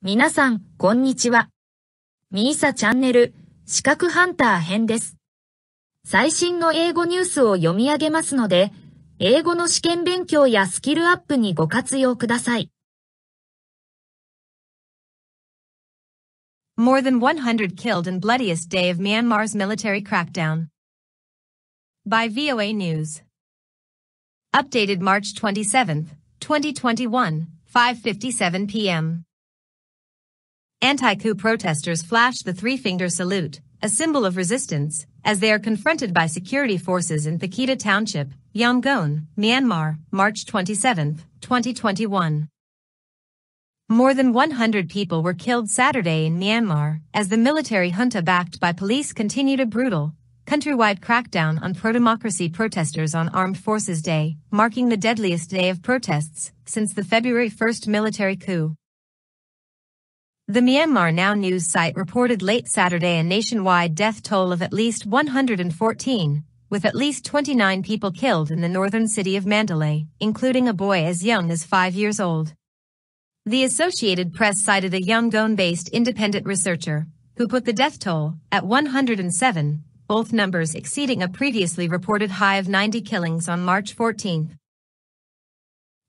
皆さん、こんにちは。みーさチャンネル、資格ハンター編です。最新の英語ニュースを読み上げますので、英語の試験勉強やスキルアップにご活用ください。More than 100 killed in bloodiest day of Myanmar's military crackdown. By VOA News. Updated March 27, 2021, 5:57 p.m. Anti-coup protesters flashed the three-finger salute, a symbol of resistance, as they are confronted by security forces in Pakita Township, Yangon, Myanmar, March 27, 2021. More than 100 people were killed Saturday in Myanmar, as the military junta backed by police continued a brutal, countrywide crackdown on pro-democracy protesters on Armed Forces Day, marking the deadliest day of protests since the February 1st military coup. The Myanmar Now news site reported late Saturday a nationwide death toll of at least 114, with at least 29 people killed in the northern city of Mandalay, including a boy as young as 5 years old. The Associated Press cited a Yangon-based independent researcher, who put the death toll at 107, both numbers exceeding a previously reported high of 90 killings on March 14.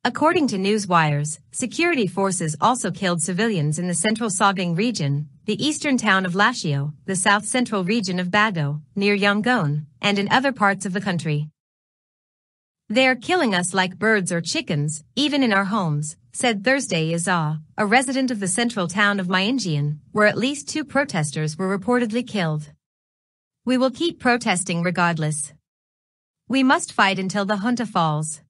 According to news wires, security forces also killed civilians in the central Sagaing region, the eastern town of Lashio, the south-central region of Bado, near Yangon, and in other parts of the country. They are killing us like birds or chickens, even in our homes, said Thursday Iza, a resident of the central town of Myinjian, where at least 2 protesters were reportedly killed. We will keep protesting regardless. We must fight until the junta falls.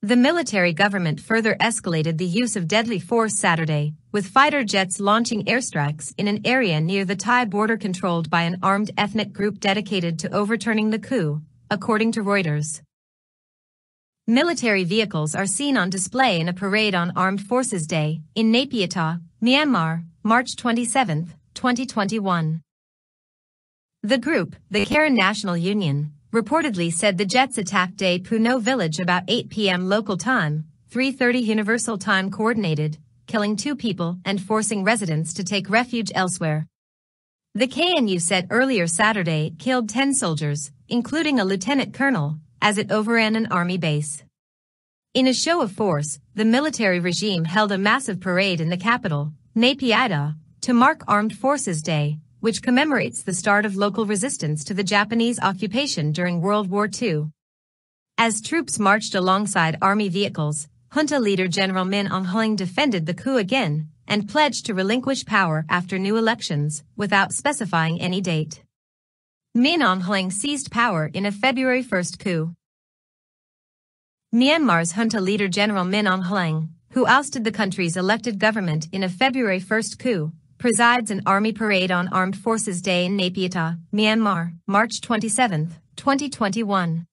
The military government further escalated the use of deadly force Saturday, with fighter jets launching airstrikes in an area near the Thai border controlled by an armed ethnic group dedicated to overturning the coup, according to Reuters. Military vehicles are seen on display in a parade on Armed Forces Day, in Naypyidaw, Myanmar, March 27, 2021. The group, the Karen National Union, reportedly said the jets attacked Day Puno village about 8 p.m. local time, 3:30 Universal Time coordinated, killing 2 people and forcing residents to take refuge elsewhere. The KNU said earlier Saturday it killed 10 soldiers, including a lieutenant colonel, as it overran an army base. In a show of force, the military regime held a massive parade in the capital, Naypyidaw, to mark Armed Forces Day, which commemorates the start of local resistance to the Japanese occupation during World War II. As troops marched alongside army vehicles, junta leader General Min Aung Hlaing defended the coup again and pledged to relinquish power after new elections, without specifying any date. Min Aung Hlaing seized power in a February 1st coup. Myanmar's junta leader General Min Aung Hlaing, who ousted the country's elected government in a February 1st coup, presides an army parade on Armed Forces Day in Naypyidaw, Myanmar, March 27, 2021.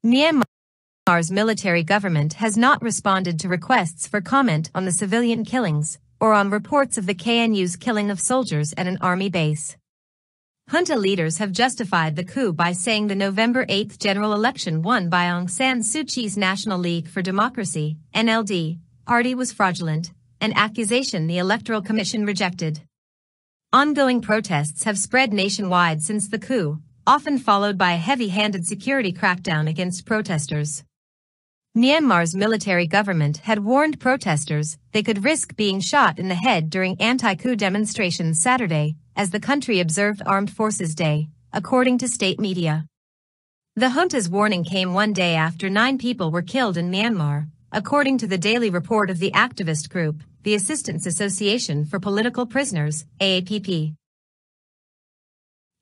Myanmar's military government has not responded to requests for comment on the civilian killings, or on reports of the KNU's killing of soldiers at an army base. Junta leaders have justified the coup by saying the November 8 general election won by Aung San Suu Kyi's National League for Democracy, NLD, party was fraudulent, an accusation the Electoral Commission rejected. Ongoing protests have spread nationwide since the coup, often followed by a heavy-handed security crackdown against protesters. Myanmar's military government had warned protesters they could risk being shot in the head during anti-coup demonstrations Saturday, as the country observed Armed Forces Day, according to state media. The junta's warning came one day after 9 people were killed in Myanmar, according to the daily report of the activist group, the Assistance Association for Political Prisoners, AAPP.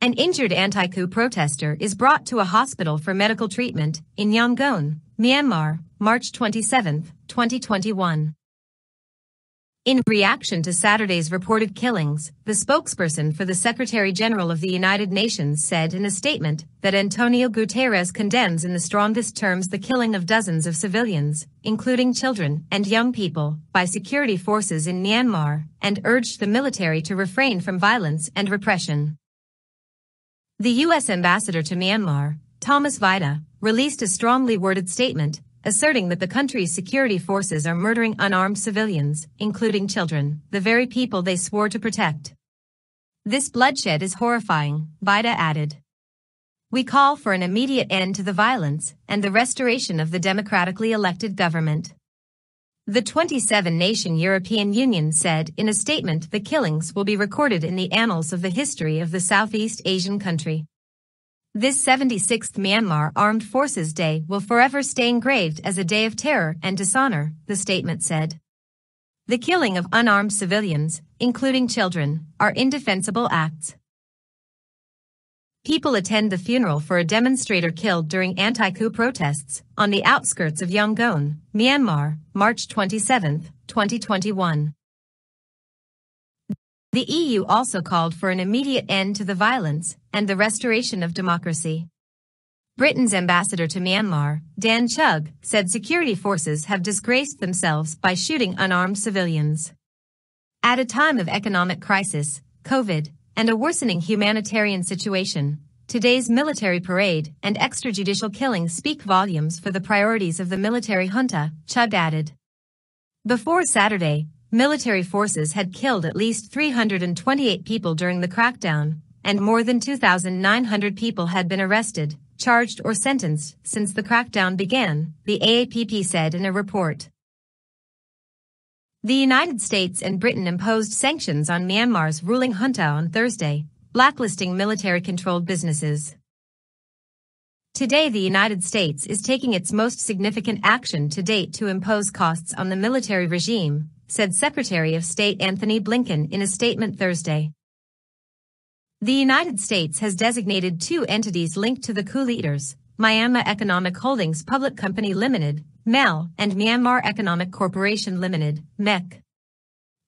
An injured anti-coup protester is brought to a hospital for medical treatment in Yangon, Myanmar, March 27, 2021. In reaction to Saturday's reported killings, the spokesperson for the Secretary-General of the United Nations said in a statement that Antonio Guterres condemns in the strongest terms the killing of dozens of civilians, including children and young people, by security forces in Myanmar, and urged the military to refrain from violence and repression. The U.S. ambassador to Myanmar, Thomas Vida, released a strongly worded statement, asserting that the country's security forces are murdering unarmed civilians, including children, the very people they swore to protect. This bloodshed is horrifying, Bida added. We call for an immediate end to the violence and the restoration of the democratically elected government. The 27-nation European Union said in a statement the killings will be recorded in the annals of the history of the Southeast Asian country. This 76th Myanmar Armed Forces Day will forever stay engraved as a day of terror and dishonor, the statement said. The killing of unarmed civilians, including children, are indefensible acts. People attend the funeral for a demonstrator killed during anti-coup protests on the outskirts of Yangon, Myanmar, March 27, 2021. The EU also called for an immediate end to the violence and the restoration of democracy. Britain's ambassador to Myanmar, Dan Chugg, said security forces have disgraced themselves by shooting unarmed civilians. At a time of economic crisis, COVID, and a worsening humanitarian situation, today's military parade and extrajudicial killings speak volumes for the priorities of the military junta, Chugg added. Before Saturday, military forces had killed at least 328 people during the crackdown, and more than 2,900 people had been arrested, charged or sentenced since the crackdown began, the AAPP said in a report. The United States and Britain imposed sanctions on Myanmar's ruling junta on Thursday, blacklisting military-controlled businesses. Today the United States is taking its most significant action to date to impose costs on the military regime, said Secretary of State Anthony Blinken in a statement Thursday. The United States has designated two entities linked to the coup leaders, Myanmar Economic Holdings Public Company Limited, MEL, and Myanmar Economic Corporation Limited, MEC.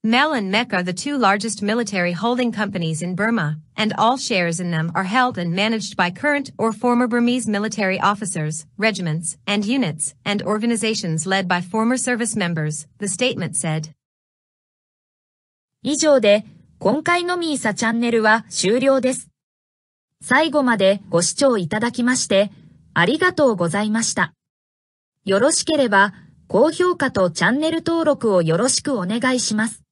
MEL and MEC are the two largest military holding companies in Burma, and all shares in them are held and managed by current or former Burmese military officers, regiments, and units, and organizations led by former service members, the statement said. 以上で、今回のミーサチャンネルは終了です。最後までご視聴いただきまして、ありがとうございました。よろしければ、高評価とチャンネル登録をよろしくお願いします。